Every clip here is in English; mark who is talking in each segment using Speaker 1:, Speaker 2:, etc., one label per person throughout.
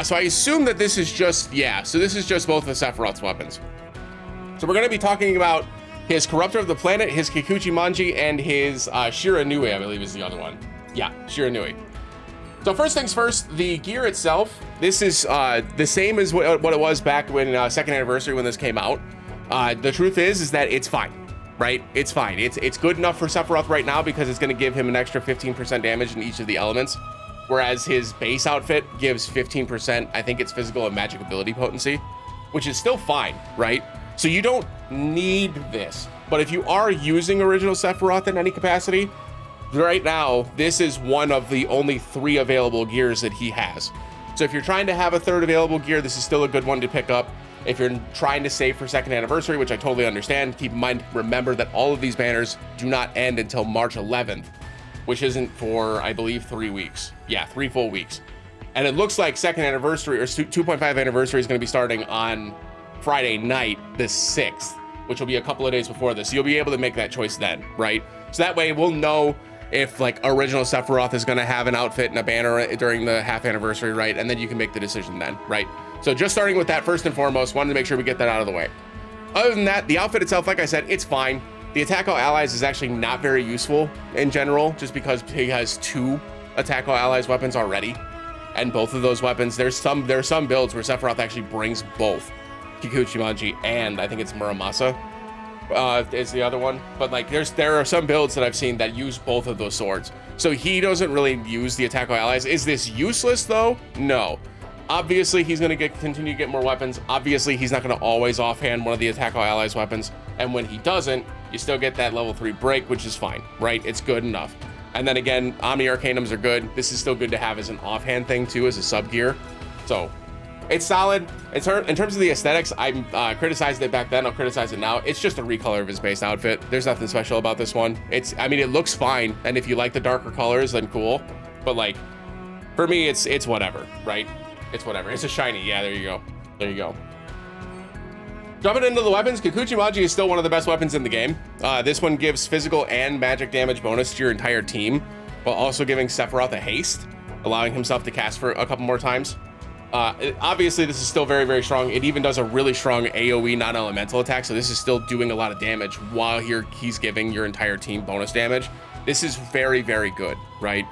Speaker 1: So I assume that this is just, yeah, so this is just both of Sephiroth's weapons. So we're going to be talking about his Corruptor of the Planet, his Kikuchi Manji, and his Shiranui, I believe is the other one. Yeah, Shiranui. So first things first, the gear itself, this is the same as what it was back when second anniversary when this came out. The truth is that it's fine, right? It's fine. It's good enough for Sephiroth right now because it's going to give him an extra 15% damage in each of the elements, whereas his base outfit gives 15%, I think it's physical and magic ability potency, which is still fine, right? So you don't need this, but if you are using original Sephiroth in any capacity, right now, this is one of the only 3 available gears that he has. So if you're trying to have a third available gear, this is still a good one to pick up. If you're trying to save for second anniversary, which I totally understand, keep in mind, remember that all of these banners do not end until March 11th, which isn't for, I believe, 3 weeks. Yeah, 3 full weeks. And it looks like second anniversary or 2.5 anniversary is going to be starting on Friday night, the 6th, which will be a couple of days before this. So you'll be able to make that choice then, right? So that way we'll know if like original Sephiroth is going to have an outfit and a banner during the half anniversary, right? And then you can make the decision then, right? So just starting with that first and foremost, wanted to make sure we get that out of the way. Other than that, the outfit itself, like I said, it's fine. The attack all allies is actually not very useful in general, just because he has 2 attack all allies weapons already. And both of those weapons, there are some builds where Sephiroth actually brings both Kikuchi Manji and I think it's Muramasa is the other one, but like there are some builds that I've seen that use both of those swords, so he doesn't really use the attack all allies. Is this useless though? No. Obviously he's going to continue to get more weapons. Obviously he's not going to always offhand one of the attack all allies weapons, and when he doesn't, you still get that level 3 break, which is fine, right? It's good enough. And then again, Omni Arcanums are good. This is still good to have as an offhand thing too, as a sub gear. So it's solid. In terms of the aesthetics, I criticized it back then. I'll criticize it now. It's just a recolor of his base outfit. There's nothing special about this one. I mean, it looks fine. And if you like the darker colors, then cool. But like, for me, it's whatever, right? It's whatever. It's a shiny. Yeah, there you go. There you go. Jumping into the weapons, Kikuchi Manji is still one of the best weapons in the game. This one gives physical and magic damage bonus to your entire team, while also giving Sephiroth a haste, allowing himself to cast for a couple more times. Obviously this is still very, very strong. It even does a really strong AoE non-elemental attack, so this is still doing a lot of damage while he's giving your entire team bonus damage. This is very, very good, right?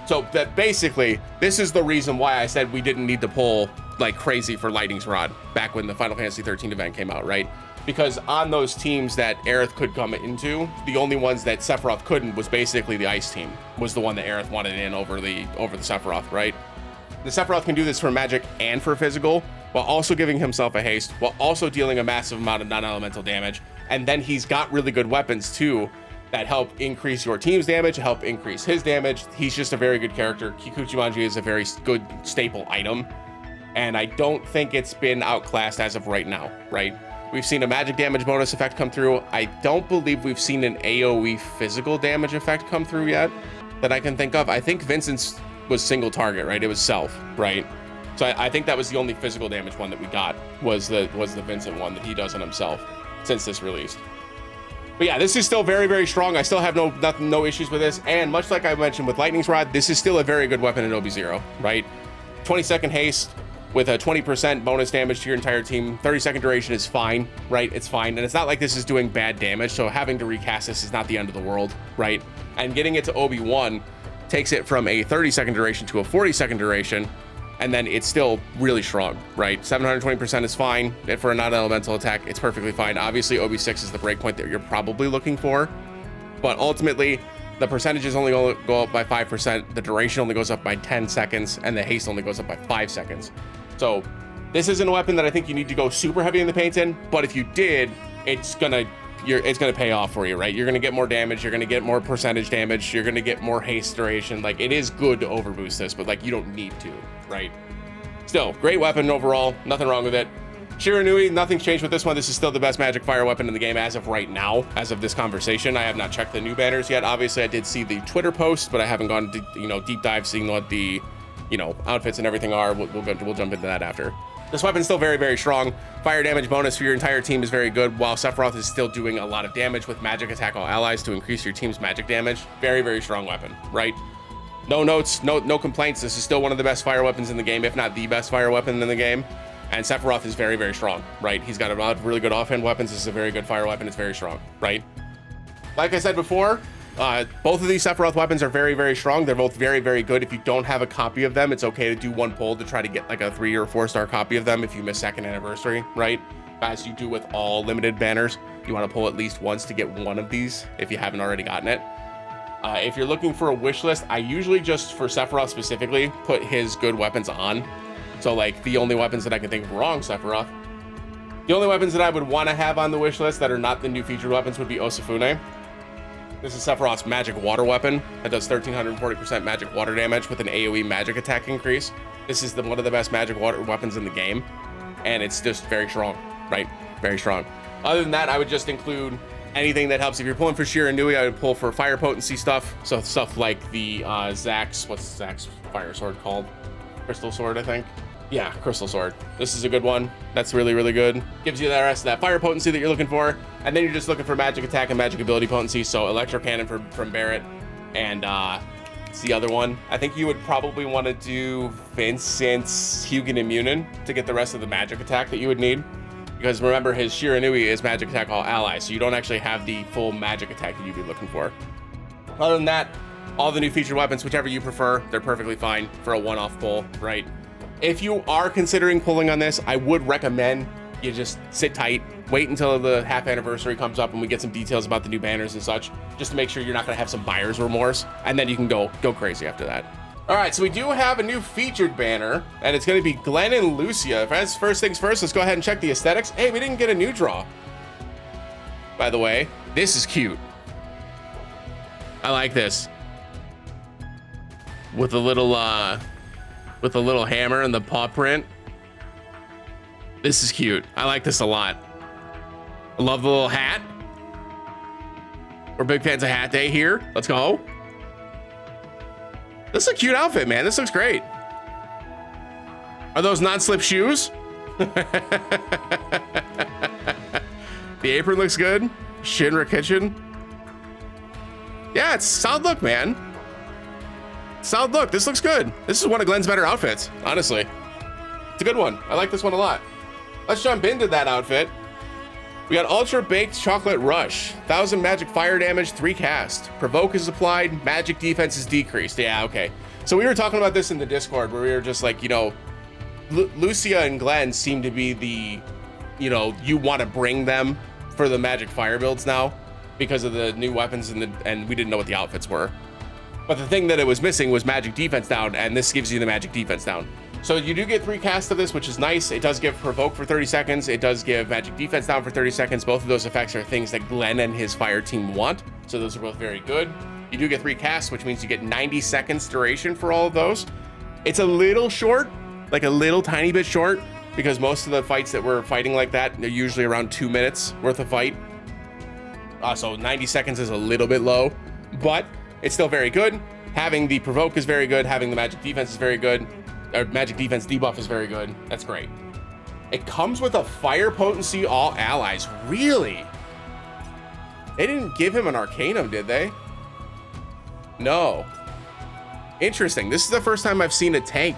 Speaker 1: So that basically, this is the reason why I said we didn't need to pull like crazy for Lightning's Rod back when the Final Fantasy 13 event came out, right? Because on those teams that Aerith could come into, the only ones that Sephiroth couldn't was basically the Ice team, was the one that Aerith wanted in over the Sephiroth, right? The Sephiroth can do this for magic and for physical, while also giving himself a haste, while also dealing a massive amount of non-elemental damage. And then he's got really good weapons too that help increase your team's damage, help increase his damage. He's just a very good character. Kikuchi Manji is a very good staple item, and I don't think it's been outclassed as of right now, right? We've seen a magic damage bonus effect come through. I don't believe we've seen an AoE physical damage effect come through yet that I can think of. I think Vincent's was single target, right? It was self, right? So I think that was the only physical damage one that we got was the Vincent one that he does on himself since this released. But yeah, this is still very, very strong. I still have no issues with this. And much like I mentioned with Lightning's Rod, this is still a very good weapon in OB0, right? 20-second haste with a 20% bonus damage to your entire team. 30-second duration is fine, right? It's fine. And it's not like this is doing bad damage, so having to recast this is not the end of the world, right? And getting it to OB1 takes it from a 30-second duration to a 40-second duration, and then it's still really strong, right? 720% is fine. For a non-elemental attack, it's perfectly fine. Obviously, OB6 is the breakpoint that you're probably looking for, but ultimately, the percentages only go up by 5%, the duration only goes up by 10 seconds, and the haste only goes up by 5 seconds. So this isn't a weapon that I think you need to go super heavy in the paint in, but if you did, it's gonna pay off for you, right? You're gonna get more damage, you're gonna get more percentage damage, you're gonna get more haste duration. Like, it is good to overboost this, but like, you don't need to, right? Still, great weapon overall, nothing wrong with it. Shiranui, nothing's changed with this one. This is still the best magic fire weapon in the game as of right now, as of this conversation. I have not checked the new banners yet. Obviously, I did see the Twitter post, but I haven't gone to, deep dive seeing what the, outfits and everything are. We'll jump into that after. This weapon's still very, very strong. Fire damage bonus for your entire team is very good, while Sephiroth is still doing a lot of damage with magic attack all allies to increase your team's magic damage. Very, very strong weapon, right? No notes, no complaints. This is still one of the best fire weapons in the game, if not the best fire weapon in the game. And Sephiroth is very, very strong, right? He's got a lot of really good offhand weapons. This is a very good fire weapon. It's very strong, right? Like I said before, both of these Sephiroth weapons are very, very strong. They're both very, very good. If you don't have a copy of them, it's okay to do one pull to try to get like a 3 or 4 star copy of them if you miss second anniversary, right? As you do with all limited banners, you want to pull at least once to get one of these if you haven't already gotten it. If you're looking for a wish list, I usually just, for Sephiroth specifically, put his good weapons on. So like the only weapons that I can think of wrong, Sephiroth. The only weapons that I would want to have on the wish list that are not the new featured weapons would be Osafune. This is Sephiroth's magic water weapon that does 1340% magic water damage with an AoE magic attack increase. This is one of the best magic water weapons in the game, and it's just very strong, right? Very strong. Other than that, I would just include anything that helps. If you're pulling for Shira Nui, I would pull for fire potency stuff. So stuff like the Zack's, what's Zack's fire sword called? Crystal sword, I think. Yeah, Crystal Sword. This is a good one. That's really, really good. Gives you the rest of that fire potency that you're looking for. And then you're just looking for magic attack and magic ability potency. So Electro Cannon from Barrett. And it's the other one. I think you would probably want to do Vincent's Hugin Immunin to get the rest of the magic attack that you would need. Because remember, his Shiranui is magic attack all allies. So you don't actually have the full magic attack that you'd be looking for. Other than that, all the new featured weapons, whichever you prefer, they're perfectly fine for a one-off pull, right? If you are considering pulling on this, I would recommend you just sit tight, wait until the half anniversary comes up and we get some details about the new banners and such, just to make sure you're not gonna have some buyer's remorse, and then you can go crazy after that. All right, so we do have a new featured banner, and it's gonna be Glenn and Lucia. First things first, let's go ahead and check the aesthetics. Hey, we didn't get a new draw. By the way, this is cute. I like this. With a little hammer and the paw print. This is cute. I like this a lot. I love the little hat. We're big fans of Hat Day here. Let's go. This is a cute outfit, man. This looks great. Are those non-slip shoes? The apron looks good. Shinra Kitchen. Yeah, it's solid look, man. Solid look. This looks good. This is one of Glenn's better outfits, honestly. It's a good one. I like this one a lot. Let's jump into that outfit. We got Ultra Baked Chocolate Rush. 1000 magic fire damage, 3 cast. Provoke is applied, magic defense is decreased. Yeah, okay. So we were talking about this in the Discord where we were just like, you know, Lucia and Glenn seem to be the, you know, you want to bring them for the magic fire builds now because of the new weapons and we didn't know what the outfits were. But the thing that it was missing was magic defense down, and this gives you the magic defense down. So you do get 3 casts of this, which is nice. It does give provoke for 30 seconds. It does give magic defense down for 30 seconds. Both of those effects are things that Glenn and his fire team want. So those are both very good. You do get 3 casts, which means you get 90 seconds duration for all of those. It's a little short, like a little tiny bit short, because most of the fights that we're fighting like that, they're usually around 2 minutes worth of fight. So 90 seconds is a little bit low, but it's still very good. Having the provoke is very good. Having the magic defense is very good. Or magic defense debuff is very good. That's great. It comes with a fire potency all allies. Really? They didn't give him an Arcanum, did they? No. Interesting. This is the first time I've seen a tank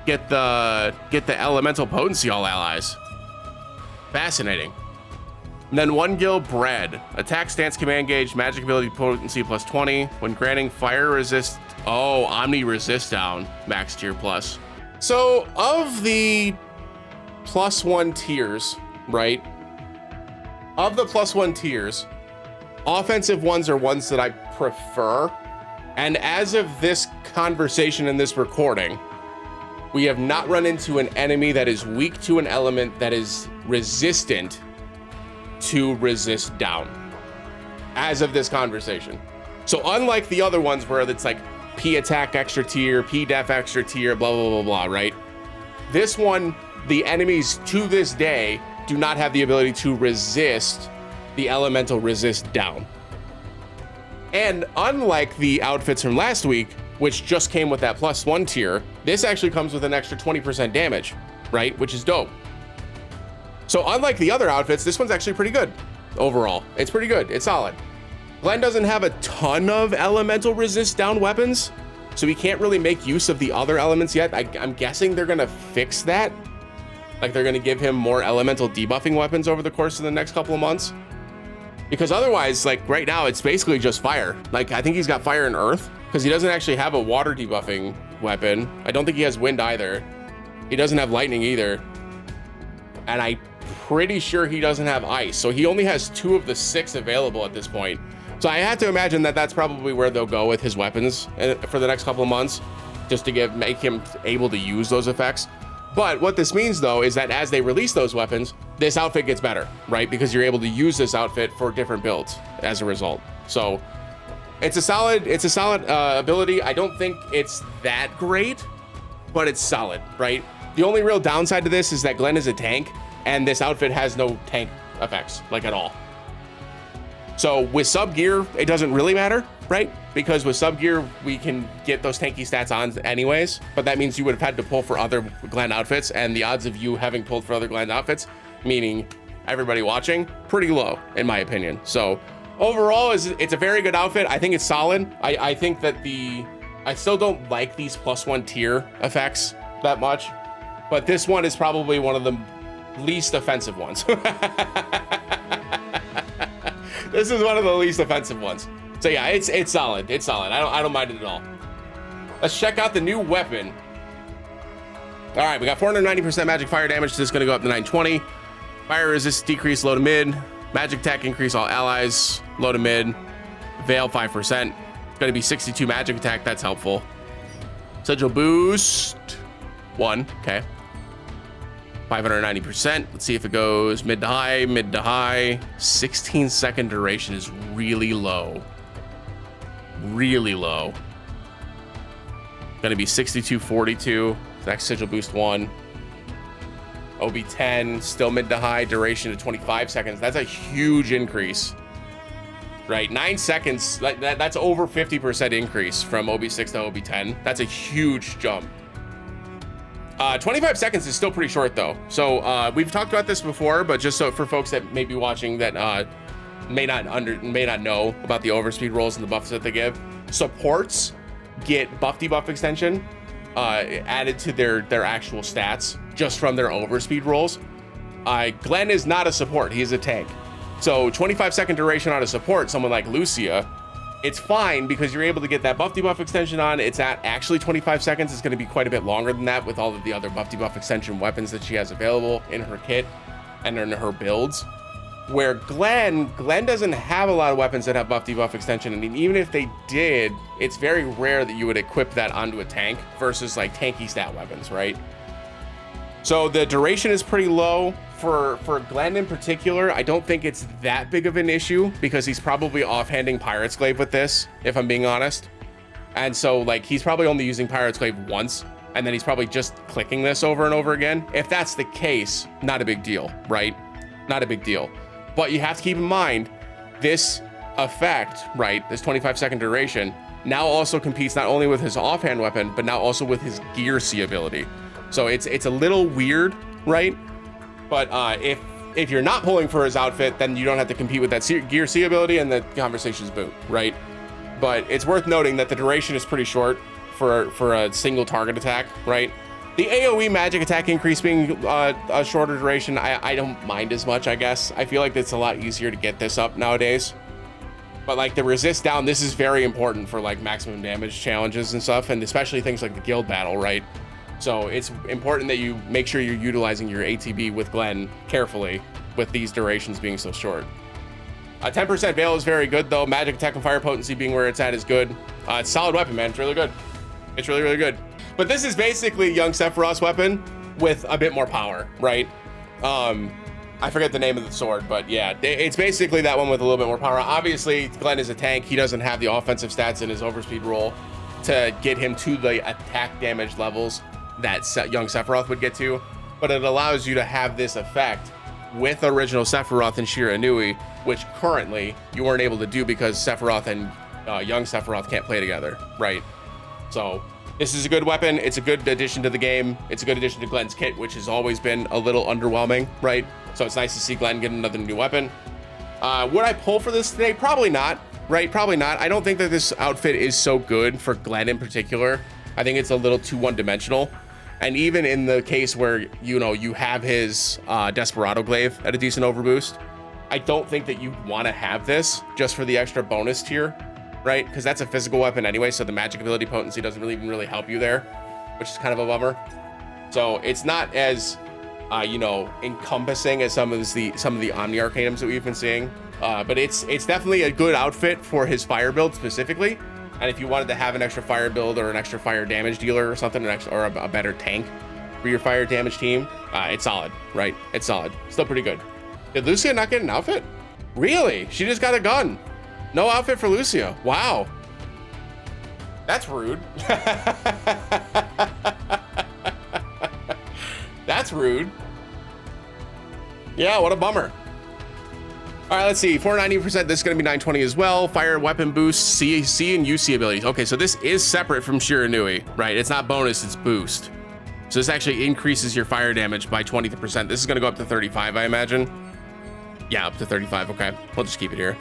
Speaker 1: get the elemental potency all allies. Fascinating. And then 1 gil bread. Attack stance command gauge, magic ability potency plus 20. When granting fire resist, oh, omni resist down, max tier plus. So of the +1 tiers, right? Of the +1 tiers, offensive ones are ones that I prefer. And as of this conversation in this recording, we have not run into an enemy that is weak to an element that is resistant to resist down as of this conversation. So unlike the other ones where it's like P attack extra tier, P def extra tier, blah, blah, blah, blah, right? This one, the enemies to this day do not have the ability to resist the elemental resist down. And unlike the outfits from last week, which just came with that +1 tier, this actually comes with an extra 20% damage, right? Which is dope. So unlike the other outfits, this one's actually pretty good overall. It's pretty good. It's solid. Glenn doesn't have a ton of elemental resist down weapons, so he can't really make use of the other elements yet. I'm guessing they're gonna fix that. Like they're gonna give him more elemental debuffing weapons over the course of the next couple of months. Because otherwise, like right now, it's basically just fire. Like I think he's got fire and earth, because he doesn't actually have a water debuffing weapon. I don't think he has wind either. He doesn't have lightning either. And I'm pretty sure he doesn't have ice. So he only has 2 of the 6 available at this point. So I have to imagine that that's probably where they'll go with his weapons for the next couple of months, just to make him able to use those effects. But what this means though is that as they release those weapons, this outfit gets better, right? Because you're able to use this outfit for different builds as a result. So it's a solid ability. I don't think it's that great, but it's solid, right? The only real downside to this is that Glenn is a tank, and this outfit has no tank effects, like at all. So with sub gear, it doesn't really matter, right? Because with sub gear, we can get those tanky stats on anyways, but that means you would have had to pull for other Glenn outfits, and the odds of you having pulled for other Glenn outfits, meaning everybody watching, pretty low in my opinion. So overall, it's a very good outfit. I think it's solid. I think that I still don't like these +1 tier effects that much, but this one is probably one of the least offensive ones. This is one of the least offensive ones. So yeah, it's solid. It's solid. I don't mind it at all. Let's check out the new weapon. All right, we got 490% magic fire damage. So this is gonna go up to 920. Fire resist decrease low to mid. Magic attack increase all allies low to mid. Veil 5%. It's gonna be 62 magic attack. That's helpful. Sigil boost 1. Okay. 590%. Let's see if it goes mid to high, mid to high. 16-second duration is really low. Really low. Gonna be 6242. Next sigil boost 1. OB10, still mid to high, duration to 25 seconds. That's a huge increase. Right, 9 seconds, that's over 50% increase from OB6 to OB10. That's a huge jump. 25 seconds is still pretty short though. So we've talked about this before, but just so for folks that may be watching that may not know about the overspeed rolls and the buffs that they give, supports get buff debuff extension added to their actual stats just from their overspeed rolls. Glenn is not a support, he's a tank. So 25-second duration on a support, someone like Lucia, it's fine because you're able to get that buff debuff extension on. It's at actually 25 seconds. It's going to be quite a bit longer than that with all of the other buff debuff extension weapons that she has available in her kit and in her builds. Where Glenn doesn't have a lot of weapons that have buff debuff extension. I mean, even if they did, it's very rare that you would equip that onto a tank versus like tanky stat weapons, right? So the duration is pretty low. For Glenn in particular, I don't think it's that big of an issue because he's probably offhanding Pirate's Glaive with this, if I'm being honest. And so like he's probably only using Pirate's Glaive once, and then he's probably just clicking this over and over again. If that's the case, not a big deal, right? Not a big deal. But you have to keep in mind this effect, right? This 25-second duration now also competes not only with his offhand weapon, but now also with his Gear C ability. So it's a little weird, right? But if you're not pulling for his outfit, then you don't have to compete with that Gear C ability and the conversation's boot, right? But it's worth noting that the duration is pretty short for a single target attack, right? The AoE magic attack increase being a shorter duration, I don't mind as much, I guess. I feel like it's a lot easier to get this up nowadays. But like the resist down, this is very important for like maximum damage challenges and stuff, and especially things like the guild battle, right? So it's important that you make sure you're utilizing your ATB with Glenn carefully with these durations being so short. 10% Veil is very good though. Magic attack and fire potency being where it's at is good. It's a solid weapon, man. It's really good. It's really, really good. But this is basically young Sephiroth's weapon with a bit more power, right? I forget the name of the sword, but yeah, it's basically that one with a little bit more power. Obviously, Glenn is a tank. He doesn't have the offensive stats in his overspeed roll to get him to the attack damage levels that young Sephiroth would get to, but it allows you to have this effect with original Sephiroth and Shiranui, which currently you weren't able to do because Sephiroth and young Sephiroth can't play together, right? So this is a good weapon. It's a good addition to the game. It's a good addition to Glenn's kit, which has always been a little underwhelming, right? So it's nice to see Glenn get another new weapon. Would I pull for this today? Probably not. right? Probably not. I don't think that this outfit is so good for Glenn in particular. I think it's a little too one-dimensional. And even in the case where, you know, you have his Desperado Glaive at a decent overboost, I don't think that you want to have this just for the extra bonus tier, right? Because that's a physical weapon anyway, so the magic ability potency doesn't really help you there, which is kind of a bummer. So it's not as, you know, encompassing as some of the Omni Arcanums that we've been seeing, but it's definitely a good outfit for his fire build specifically. And if you wanted to have an extra fire build or an extra fire damage dealer or something, or a better tank for your fire damage team, it's solid, right? It's solid. Still pretty good. Did Lucia not get an outfit? Really? She just got a gun. No outfit for Lucia. Wow. That's rude. That's rude. Yeah, what a bummer. All right, let's see. 490%. This is going to be 920 as well. Fire weapon boost, C and UC abilities. Okay, so this is separate from Shiranui, right? It's not bonus, it's boost. So this actually increases your fire damage by 20%. This is going to go up to 35, I imagine. Yeah, up to 35. Okay, we'll just keep it here.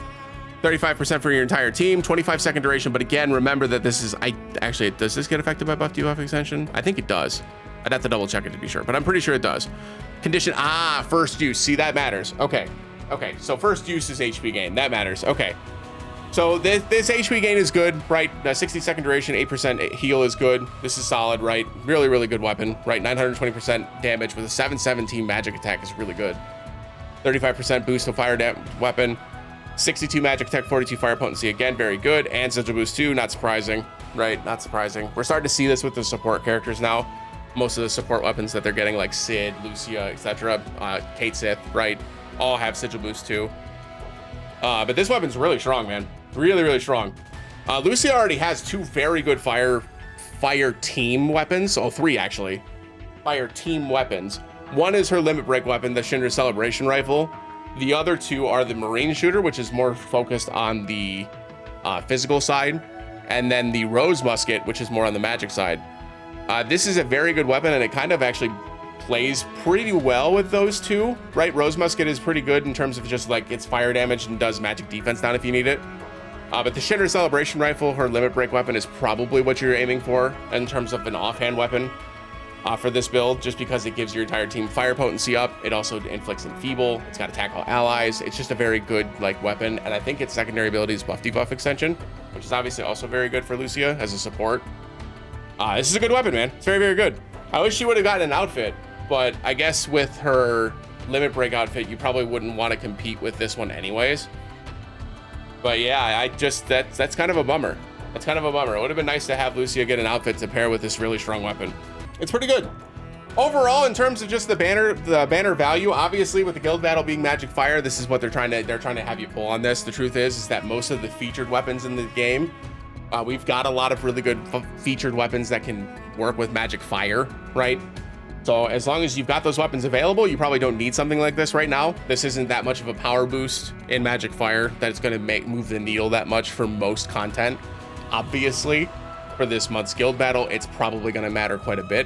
Speaker 1: 35% for your entire team, 25-second duration. But again, remember that this is, does this get affected by buff debuff extension? I think it does. I'd have to double check it to be sure, but I'm pretty sure it does. Condition, first use. See, that matters. Okay, so first use is HP gain. That matters. Okay, so this HP gain is good, right? 60-second duration, 8% heal is good. This is solid, right? Really good weapon, right? 920% damage with a 717 magic attack is really good. 35% boost of fire weapon, 62 magic attack, 42 fire potency, again, very good. And sigil boost too, not surprising, right? Not surprising. We're starting to see this with the support characters now. Most of the support weapons that they're getting, like Sid, Lucia, etc., Kate Sith, right, all have sigil boost too. But this weapon's really strong, man. Really strong. Lucia already has two very good fire team weapons. Oh, three actually. Fire team weapons. One is her limit break weapon, the Shinra Celebration Rifle. The other two are the Marine Shooter, which is more focused on the physical side, and then the Rose Musket, which is more on the magic side. This is a very good weapon, and it kind of actually plays pretty well with those two, right? Rose Musket is pretty good in terms of just like its fire damage and does magic defense down if you need it. But the Shinra Celebration Rifle, her limit break weapon, is probably what you're aiming for in terms of an offhand weapon for this build, just because it gives your entire team fire potency up. It also inflicts enfeeble. It's got attack all allies. It's just a very good like weapon, and I think its secondary ability is buff debuff extension, which is obviously also very good for Lucia as a support. This is a good weapon, man. It's very good. I wish she would have gotten an outfit, but I guess with her limit break outfit, you probably wouldn't want to compete with this one anyways. But yeah, that's kind of a bummer. That's kind of a bummer. It would have been nice to have Lucia get an outfit to pair with this really strong weapon. It's pretty good. Overall, in terms of just the banner value, obviously with the guild battle being magic fire, this is what they're trying to have you pull on this. The truth is that most of the featured weapons in the game, we've got a lot of really good featured weapons that can work with magic fire, right? So as long as you've got those weapons available, you probably don't need something like this right now. This isn't that much of a power boost in magic fire that it's going to move the needle that much for most content. Obviously, for this month's guild battle, it's probably going to matter quite a bit,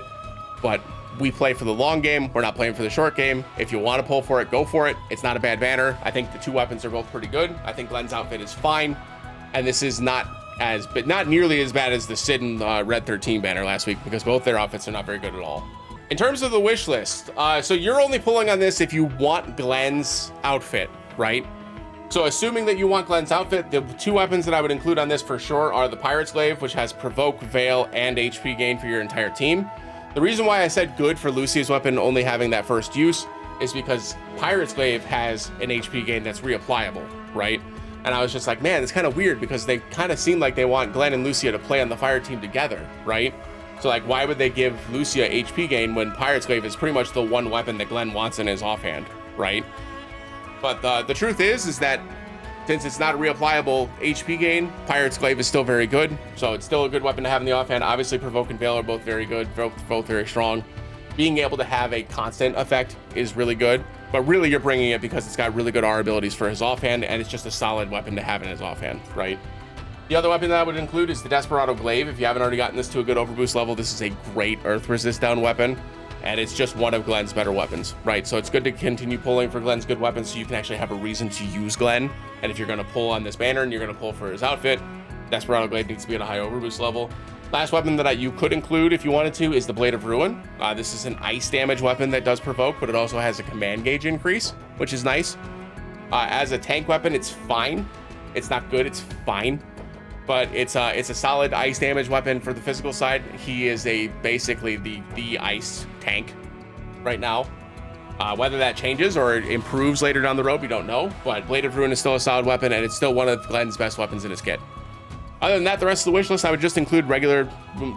Speaker 1: but we play for the long game. We're not playing for the short game. If you want to pull for it, go for it. It's not a bad banner. I think the two weapons are both pretty good. I think Glenn's outfit is fine, and this is not nearly as bad as the Sid and Red 13 banner last week, because both their outfits are not very good at all. In terms of the wish list, so you're only pulling on this if you want Glenn's outfit, right? So assuming that you want Glenn's outfit, the two weapons that I would include on this for sure are the Pirate's Glaive, which has Provoke, Veil, and HP gain for your entire team. The reason why I said good for Lucia's weapon only having that first use is because Pirate's Glaive has an HP gain that's reapplicable, right? And I was just like, man, it's kind of weird because they kind of seem like they want Glenn and Lucia to play on the fire team together, right? So like, why would they give Lucia HP gain when Pirate's Glaive is pretty much the one weapon that Glenn wants in his offhand, right? But the truth is that since it's not a reapplicable HP gain, Pirate's Glaive is still very good. So it's still a good weapon to have in the offhand. Obviously, Provoke and Veil are both very good, both very strong. Being able to have a constant effect is really good, but really you're bringing it because it's got really good R abilities for his offhand, and it's just a solid weapon to have in his offhand, right? The other weapon that I would include is the Desperado Glaive. If you haven't already gotten this to a good overboost level, this is a great earth resist down weapon. and it's just one of Glenn's better weapons, right? So it's good to continue pulling for Glenn's good weapons so you can actually have a reason to use Glenn. And if you're going to pull on this banner and you're going to pull for his outfit, Desperado Glaive needs to be at a high overboost level. Last weapon that you could include if you wanted to is the Blade of Ruin. This is an ice damage weapon that does provoke, but it also has a command gauge increase, which is nice. As a tank weapon, it's fine. It's not good, it's fine. But it's a solid ice damage weapon for the physical side. He is basically the ice tank right now. Whether that changes or it improves later down the road, we don't know. But Blade of Ruin is still a solid weapon, and it's still one of Glenn's best weapons in his kit. Other than that, the rest of the wish list, I would just include regular,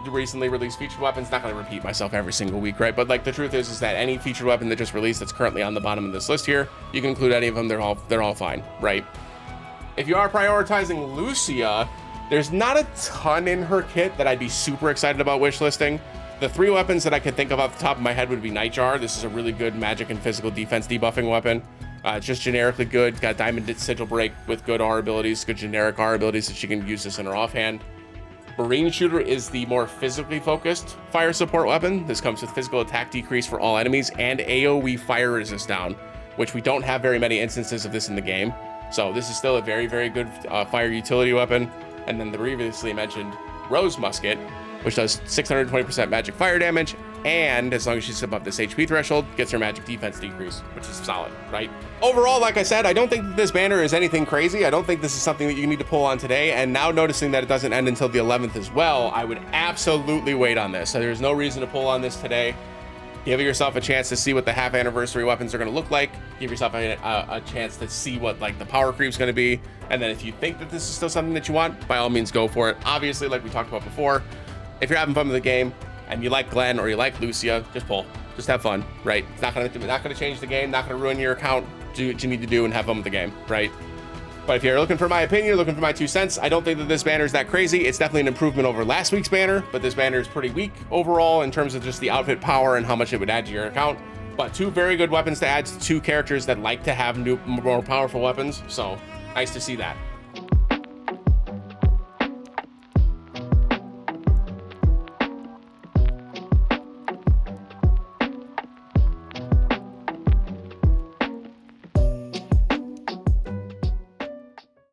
Speaker 1: recently released featured weapons. Not going to repeat myself every single week, right? But like the truth is that any featured weapon that just released that's currently on the bottom of this list here, you can include any of them. They're all fine, right? If you are prioritizing Lucia, there's not a ton in her kit that I'd be super excited about wishlisting. The 3 weapons that I could think of off the top of my head would be Nightjar. This is a really good magic and physical defense debuffing weapon. It's just generically good. Got Diamond Sigil Break with good R abilities, good generic R abilities that she can use this in her offhand. Marine Shooter is the more physically focused fire support weapon. This comes with physical attack decrease for all enemies and AoE fire resist down, which we don't have very many instances of this in the game. So this is still a very, very good fire utility weapon. And then the previously mentioned Rose Musket, which does 620% magic fire damage, and as long as she's above this HP threshold, gets her magic defense decrease, which is solid, right? Overall, like I said, I don't think that this banner is anything crazy. I don't think this is something that you need to pull on today, and now noticing that it doesn't end until the 11th as well, I would absolutely wait on this. So there's no reason to pull on this today. Give yourself a chance to see what the half anniversary weapons are going to look like. Give yourself a chance to see what like the power creep is going to be. And then if you think that this is still something that you want, by all means go for it. Obviously, like we talked about before, if you're having fun with the game and you like Glenn or you like Lucia, just pull. Just have fun, right? It's not gonna change the game, not gonna ruin your account. Do what you need to do and have fun with the game, right? But if you're looking for my opinion, looking for my 2 cents, I don't think that this banner is that crazy. It's definitely an improvement over last week's banner, but this banner is pretty weak overall in terms of just the outfit power and how much it would add to your account. But 2 very good weapons to add to 2 characters that like to have more powerful weapons. So nice to see that.